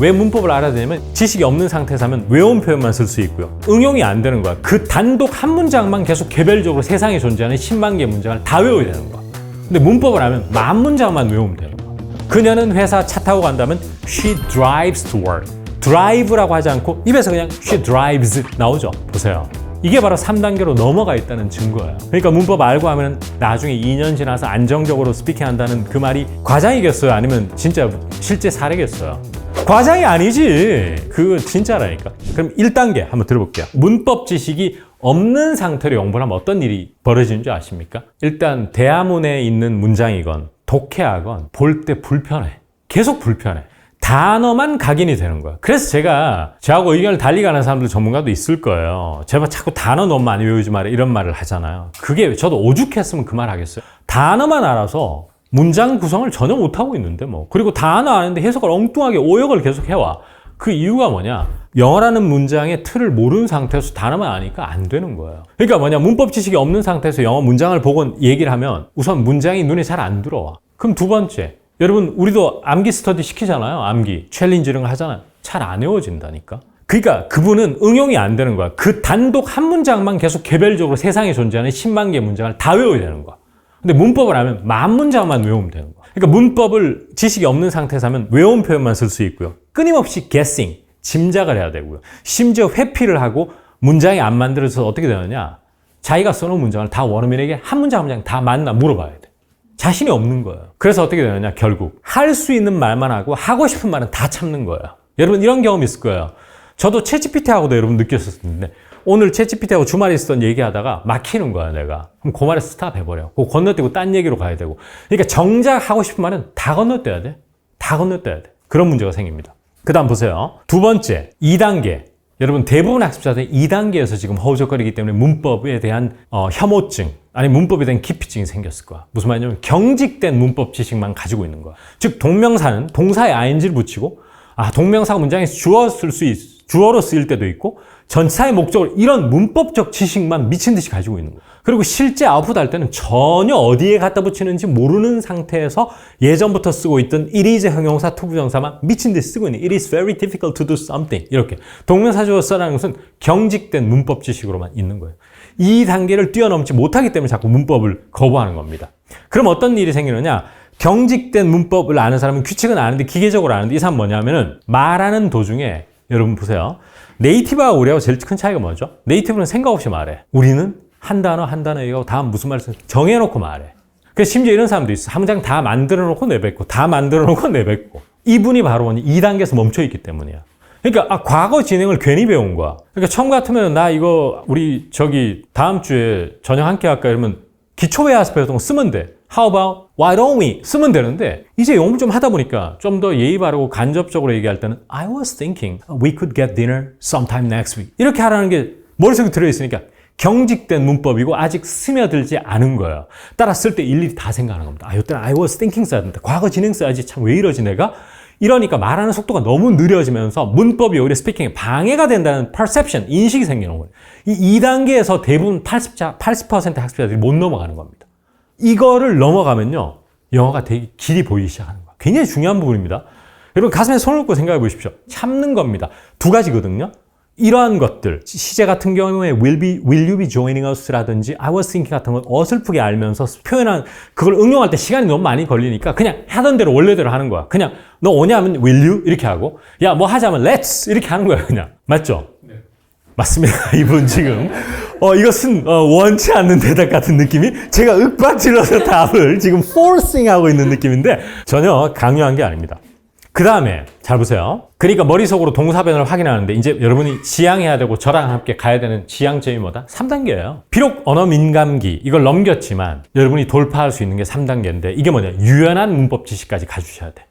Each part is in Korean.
왜 문법을 알아야 되냐면 지식이 없는 상태에서 하면 외운 표현만 쓸 수 있고요. 응용이 안 되는 거야. 그 단독 한 문장만 계속 개별적으로 세상에 존재하는 10만 개의 문장을 다 외워야 되는 거야. 근데 문법을 알면 만 문장만 외우면 되는 거야. 그녀는 회사 차 타고 간다면 she drives to work. drive라고 하지 않고 입에서 그냥 she drives 나오죠. 보세요. 이게 바로 3단계로 넘어가 있다는 증거예요. 그러니까 문법 알고 하면 나중에 2년 지나서 안정적으로 스피킹한다는 그 말이 과장이겠어요? 아니면 진짜 실제 사례겠어요? 과장이 아니지. 그거 진짜라니까. 그럼 1단계 한번 들어볼게요. 문법 지식이 없는 상태로 연구를 하면 어떤 일이 벌어지는 줄 아십니까? 일단 대화문에 있는 문장이건 독해하건 볼 때 불편해. 계속 불편해. 단어만 각인이 되는 거야. 그래서 제가 저하고 의견을 달리 가는 사람들 전문가도 있을 거예요. 제발 자꾸 단어 너무 많이 외우지 마라 이런 말을 하잖아요. 그게 저도 오죽했으면 그 말 하겠어요. 단어만 알아서 문장 구성을 전혀 못하고 있는데 뭐. 그리고 단어 아는데 해석을 엉뚱하게 오역을 계속 해와. 그 이유가 뭐냐? 영어라는 문장의 틀을 모르는 상태에서 단어만 아니까 안 되는 거예요. 그러니까 뭐냐? 문법 지식이 없는 상태에서 영어 문장을 보고 얘기를 하면 우선 문장이 눈에 잘 안 들어와. 그럼 두 번째, 여러분 우리도 암기 스터디 시키잖아요. 암기, 챌린지 이런 거 하잖아요. 잘 안 외워진다니까. 그러니까 그분은 응용이 안 되는 거야. 그 단독 한 문장만 계속 개별적으로 세상에 존재하는 10만 개의 문장을 다 외워야 되는 거야. 근데 문법을 하면 만 문장만 외우면 되는 거야. 그러니까 문법을 지식이 없는 상태에서 하면 외운 표현만 쓸 수 있고요. 끊임없이 guessing, 짐작을 해야 되고요. 심지어 회피를 하고 문장이 안 만들어져서 어떻게 되느냐. 자기가 써놓은 문장을 다 원어민에게 한 문장 한 문장 다 맞나 물어봐야 돼. 자신이 없는 거예요. 그래서 어떻게 되느냐, 결국 할 수 있는 말만 하고 하고 싶은 말은 다 참는 거예요. 여러분 이런 경험 있을 거예요. 저도 챗GPT하고도 여러분 느꼈었는데 오늘 챗GPT하고 주말에 있었던 얘기하다가 막히는 거야 내가. 그럼 그 말에 스탑 해버려. 그거 건너뛰고 딴 얘기로 가야 되고. 그러니까 정작 하고 싶은 말은 다 건너뛰어야 돼. 다 건너뛰어야 돼. 그런 문제가 생깁니다. 그 다음 보세요. 두 번째, 2단계. 여러분 대부분 학습자들이 2단계에서 지금 허우적거리기 때문에 문법에 대한 혐오증 아니 문법에 대한 기피증이 생겼을 거야. 무슨 말이냐면 경직된 문법 지식만 가지고 있는 거야. 즉 동명사는 동사에 ing를 붙이고 동명사가 문장에 주어로 쓰일 때도 있고 전치사의 목적을 이런 문법적 지식만 미친 듯이 가지고 있는 거야. 그리고 실제 아웃풋할 때는 전혀 어디에 갖다 붙이는지 모르는 상태에서 예전부터 쓰고 있던 it is 형용사, 투부정사만 미친 듯이 쓰고 있는 it is very difficult to do something 이렇게 동명사 주어 써라는 것은 경직된 문법 지식으로만 있는 거예요. 이 단계를 뛰어넘지 못하기 때문에 자꾸 문법을 거부하는 겁니다. 그럼 어떤 일이 생기느냐? 경직된 문법을 아는 사람은 규칙은 아는데 기계적으로 아는데 이 사람은 뭐냐면은 말하는 도중에 여러분 보세요. 네이티브하고 우리하고 제일 큰 차이가 뭐죠? 네이티브는 생각 없이 말해. 우리는 한 단어 얘기하고 다음 무슨 말을 정해놓고 말해. 그래서 심지어 이런 사람도 있어. 한 문장 다 만들어놓고 내뱉고 다 만들어놓고 내뱉고. 이분이 바로 2단계에서 멈춰있기 때문이야. 그러니까 과거 진행을 괜히 배운 거야. 그러니까 처음 같으면 나 이거 우리 다음 주에 저녁 함께 할까 이러면 기초회 학습했던 거 쓰면 돼. How about why don't we? 쓰면 되는데 이제 영어 좀 하다 보니까 좀 더 예의 바르고 간접적으로 얘기할 때는 I was thinking we could get dinner sometime next week. 이렇게 하라는 게 머릿속에 들어있으니까 경직된 문법이고 아직 스며들지 않은 거예요. 따라 쓸 때 일일이 다 생각하는 겁니다. 이때는 I was thinking 써야 된다. 과거 진행 써야지. 참 왜 이러지 내가? 이러니까 말하는 속도가 너무 느려지면서 문법이 오히려 스피킹에 방해가 된다는 perception, 인식이 생기는 거예요. 이 2단계에서 대부분 80% 학습자들이 못 넘어가는 겁니다. 이거를 넘어가면요. 영어가 되게 길이 보이기 시작하는 거예요. 굉장히 중요한 부분입니다. 여러분 가슴에 손을 얹고 생각해 보십시오. 참는 겁니다. 두 가지거든요. 이러한 것들, 시제 같은 경우에 will you be joining us라든지 I was thinking 같은 건 어설프게 알면서 표현한 그걸 응용할 때 시간이 너무 많이 걸리니까 그냥 하던 대로 원래대로 하는 거야. 그냥 너 오냐 하면 will you 이렇게 하고 야 뭐 하자면 let's 이렇게 하는 거야 그냥. 맞죠? 네. 맞습니다. 이분 지금 이것은 원치 않는 대답 같은 느낌이 제가 윽박질러서 답을 지금 forcing 하고 있는 느낌인데 전혀 강요한 게 아닙니다. 그 다음에 잘 보세요. 그러니까 머릿속으로 동사변을 확인하는데 이제 여러분이 지향해야 되고 저랑 함께 가야 되는 지향점이 뭐다? 3단계예요. 비록 언어 민감기 이걸 넘겼지만 여러분이 돌파할 수 있는 게 3단계인데 이게 뭐냐? 유연한 문법 지식까지 가주셔야 돼.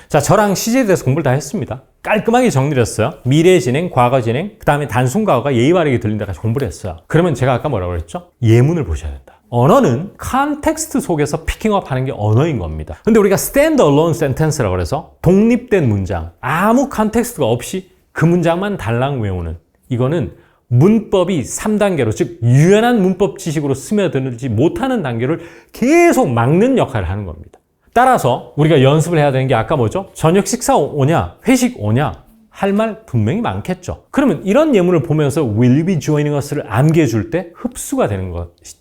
자, 저랑 시제에 대해서 공부를 다 했습니다. 깔끔하게 정리를 했어요. 미래 진행, 과거 진행, 그 다음에 단순 과거가 예의 바르게 들린 데까지 공부를 했어요. 그러면 제가 아까 뭐라고 그랬죠? 예문을 보셔야 된다. 언어는 컨텍스트 속에서 피킹업 하는 게 언어인 겁니다. 근데 우리가 stand alone sentence라고 해서 독립된 문장, 아무 컨텍스트가 없이 그 문장만 달랑 외우는 이거는 문법이 3단계로 즉 유연한 문법 지식으로 스며들지 못하는 단계를 계속 막는 역할을 하는 겁니다. 따라서 우리가 연습을 해야 되는 게 아까 뭐죠? 저녁 식사 오냐? 회식 오냐? 할 말 분명히 많겠죠. 그러면 이런 예문을 보면서 will you be joining us를 암기해 줄 때 흡수가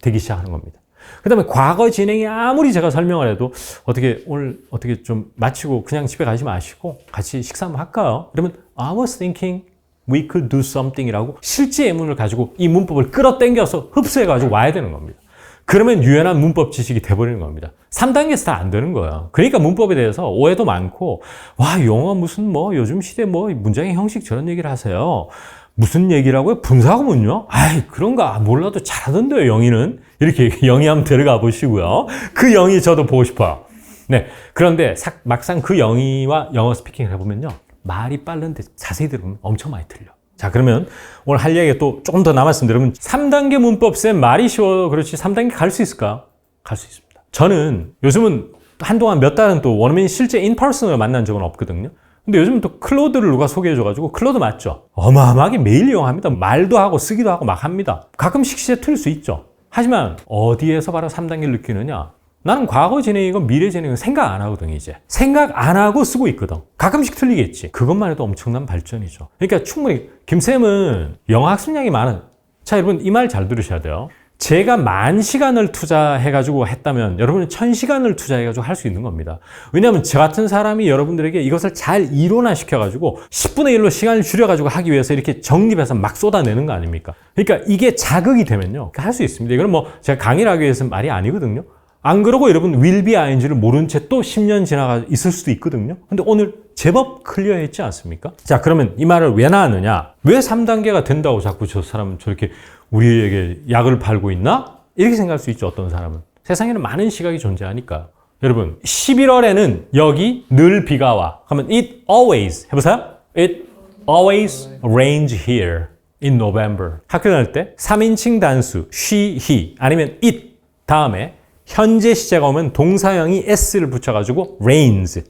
되기 시작하는 겁니다. 그 다음에 과거 진행이 아무리 제가 설명을 해도 오늘 어떻게 좀 마치고 그냥 집에 가지 마시고 같이 식사 한번 할까요? 그러면 I was thinking we could do something 이라고 실제 예문을 가지고 이 문법을 끌어당겨서 흡수해가지고 와야 되는 겁니다. 그러면 유연한 문법 지식이 돼버리는 겁니다. 3단계에서 다 안 되는 거예요. 그러니까 문법에 대해서 오해도 많고, 와, 영어 무슨 요즘 시대 문장의 형식 저런 얘기를 하세요. 무슨 얘기라고요? 분사구문요? 아이, 그런가 몰라도 잘하던데요, 영희는. 이렇게 영희 한번 데려가 보시고요. 그 영희 저도 보고 싶어요. 네. 그런데 막상 그 영희와 영어 스피킹을 해보면요. 말이 빠른데 자세히 들으면 엄청 많이 틀려. 자, 그러면 오늘 할 이야기가 또 조금 더 남았습니다. 여러분, 3단계 문법 쌤 말이 쉬워. 그렇지. 3단계 갈 수 있을까요? 갈 수 있습니다. 저는 요즘은 한동안 몇 달은 또 원어민 실제 인퍼슨을 만난 적은 없거든요. 근데 요즘은 또 클로드를 누가 소개해줘가지고 클로드 맞죠? 어마어마하게 매일 이용합니다. 말도 하고 쓰기도 하고 막 합니다. 가끔씩 시제 틀릴 수 있죠. 하지만 어디에서 바로 3단계를 느끼느냐? 나는 과거 진행이고 미래 진행은 생각 안 하거든요, 이제. 생각 안 하고 쓰고 있거든. 가끔씩 틀리겠지. 그것만 해도 엄청난 발전이죠. 그러니까 충분히, 김쌤은 영어 학습량이 많은. 자, 여러분, 이 말 잘 들으셔야 돼요. 제가 10,000시간을 투자해가지고 했다면 여러분은 1000시간을 투자해가지고 할 수 있는 겁니다. 왜냐하면 저 같은 사람이 여러분들에게 이것을 잘 이론화시켜가지고 10분의 1로 시간을 줄여가지고 하기 위해서 이렇게 정립해서 막 쏟아내는 거 아닙니까? 그러니까 이게 자극이 되면요. 할 수 있습니다. 이건 제가 강의를 하기 위해서는 말이 아니거든요. 안 그러고 여러분 will be ing를 모른 채 또 10년 지나가 있을 수도 있거든요. 근데 오늘 제법 클리어했지 않습니까? 자, 그러면 이 말을 왜 나왔느냐? 왜 3단계가 된다고 자꾸 저 사람은 저렇게 우리에게 약을 팔고 있나? 이렇게 생각할 수 있죠, 어떤 사람은. 세상에는 많은 시각이 존재하니까. 여러분, 11월에는 여기 늘 비가 와. 그러면 it always, 해보세요. It always rains here in November. 학교 다닐 때 3인칭 단수 she, he 아니면 it 다음에 현재 시제가 오면 동사형이 s를 붙여가지고 rains.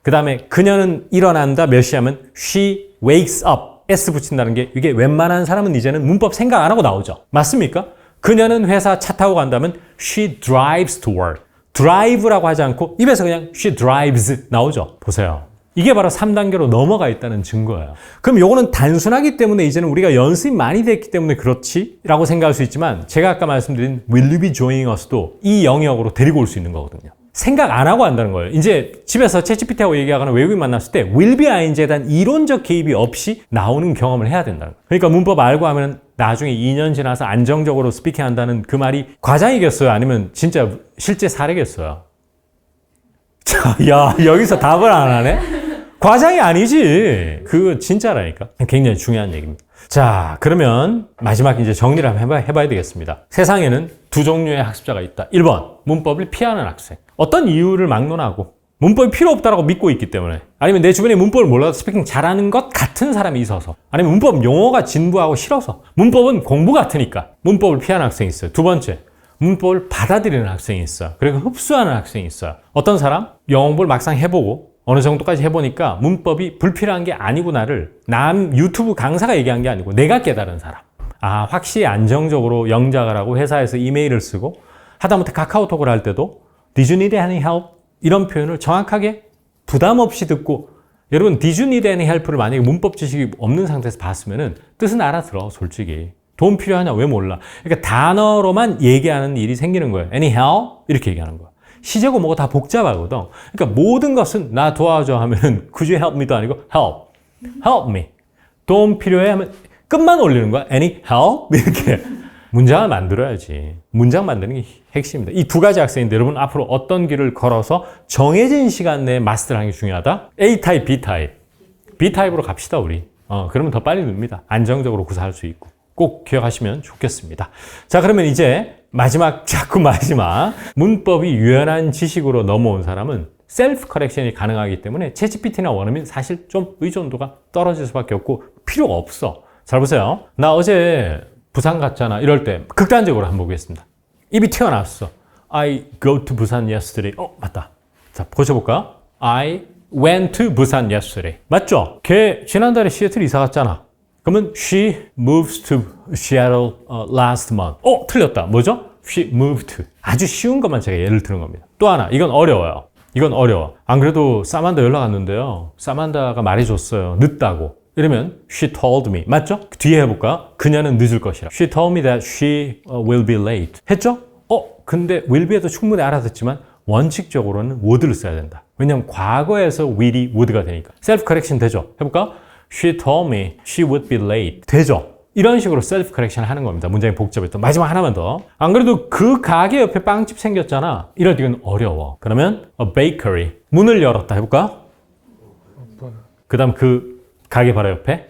그 다음에 그녀는 일어난다 몇 시 하면 she wakes up. s 붙인다는 게 이게 웬만한 사람은 이제는 문법 생각 안 하고 나오죠. 맞습니까? 그녀는 회사 차 타고 간다면 she drives to work. drive라고 하지 않고 입에서 그냥 she drives 나오죠. 보세요. 이게 바로 3단계로 넘어가 있다는 증거예요. 그럼 요거는 단순하기 때문에 이제는 우리가 연습이 많이 됐기 때문에 그렇지 라고 생각할 수 있지만 제가 아까 말씀드린 will you be joining us도 이 영역으로 데리고 올 수 있는 거거든요. 생각 안 하고 한다는 거예요. 이제 집에서 챗GPT하고 얘기하거나 외국인 만났을 때 will be ing에 대한 이론적 개입이 없이 나오는 경험을 해야 된다는 거예요. 그러니까 문법 알고 하면 나중에 2년 지나서 안정적으로 스피킹 한다는 그 말이 과장이겠어요? 아니면 진짜 실제 사례겠어요? 자, 야, 여기서 답을 안 하네? 과장이 아니지. 그거 진짜라니까. 굉장히 중요한 얘기입니다. 자, 그러면 마지막 이제 정리를 한번 해봐야 되겠습니다. 세상에는 두 종류의 학습자가 있다. 1번, 문법을 피하는 학생. 어떤 이유를 막론하고 문법이 필요 없다고 믿고 있기 때문에 아니면 내 주변에 문법을 몰라도 스피킹 잘하는 것 같은 사람이 있어서 아니면 문법 용어가 진부하고 싫어서 문법은 공부 같으니까 문법을 피하는 학생이 있어요. 두 번째, 문법을 받아들이는 학생이 있어요. 그리고 흡수하는 학생이 있어요. 어떤 사람? 영어 공부를 막상 해보고 어느 정도까지 해보니까 문법이 불필요한 게 아니구나를 남 유튜브 강사가 얘기한 게 아니고 내가 깨달은 사람. 아, 확실히 안정적으로 영작을 하고 회사에서 이메일을 쓰고 하다못해 카카오톡을 할 때도 Did you need any help? 이런 표현을 정확하게 부담 없이 듣고 여러분 Did you need any help를 만약에 문법 지식이 없는 상태에서 봤으면은 뜻은 알아들어 솔직히. 돈 필요하냐? 왜 몰라? 그러니까 단어로만 얘기하는 일이 생기는 거예요. Any help? 이렇게 얘기하는 거야. 시제고 뭐고 다 복잡하거든. 그러니까 모든 것은 나 도와줘 하면은 could you help me도 아니고 help. help me. 돈 필요해 하면 끝만 올리는 거야. Any help? 이렇게. 문장을 만들어야지. 문장 만드는 게 핵심입니다. 이 두 가지 학생인데 여러분 앞으로 어떤 길을 걸어서 정해진 시간 내에 마스터를 하는 게 중요하다? A타입, B타입. B타입으로 갑시다 우리. 그러면 더 빨리 늡니다. 안정적으로 구사할 수 있고. 꼭 기억하시면 좋겠습니다. 자, 그러면 이제 마지막 문법이 유연한 지식으로 넘어온 사람은 셀프 커렉션이 가능하기 때문에 챗GPT나 원어민 사실 좀 의존도가 떨어질 수밖에 없고 필요가 없어. 잘 보세요. 나 어제 부산 갔잖아. 이럴 때 극단적으로 한번 보겠습니다. 입이 튀어나왔어. I go to Busan yesterday. 맞다. 자, 고쳐볼까? I went to Busan yesterday. 맞죠? 걔 지난달에 시애틀 이사 갔잖아. 그러면 she moves to Seattle last month. 틀렸다. 뭐죠? She moved to. 아주 쉬운 것만 제가 예를 드는 겁니다. 또 하나, 이건 어려워요. 이건 어려워. 안 그래도 사만다 연락 왔는데요. 사만다가 말해줬어요. 늦다고. 이러면 she told me. 맞죠? 뒤에 해볼까? 그녀는 늦을 것이라. She told me that she will be late. 했죠? 근데 will be에도 충분히 알아듣지만 원칙적으로는 would를 써야 된다. 왜냐면 과거에서 will이 would가 되니까. self correction 되죠? 해볼까? She told me she would be late. 되죠? 이런 식으로 셀프 커렉션 하는 겁니다. 문장이 복잡했던. 마지막 하나만 더. 안 그래도 그 가게 옆에 빵집 생겼잖아. 이럴 때는 어려워. 그러면 a bakery. 문을 열었다 해볼까? 그 다음 그 가게 바로 옆에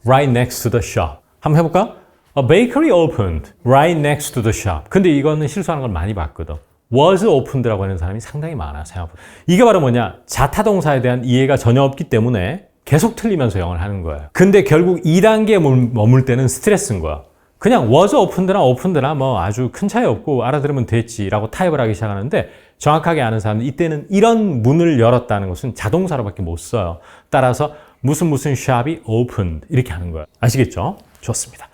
right next to the shop. 한번 해볼까? A bakery opened right next to the shop. 근데 이거는 실수하는 걸 많이 봤거든. was opened라고 하는 사람이 상당히 많아. 생각보다. 이게 바로 뭐냐? 자타동사에 대한 이해가 전혀 없기 때문에 계속 틀리면서 영어를 하는 거예요. 근데 결국 2단계에 머물 때는 스트레스인 거야. 그냥 was opened나 opened나 뭐 아주 큰 차이 없고 알아들으면 됐지라고 타입을 하기 시작하는데 정확하게 아는 사람은 이때는 이런 문을 열었다는 것은 자동사로밖에 못 써요. 따라서 무슨 shop이 opened 이렇게 하는 거예요. 아시겠죠? 좋습니다.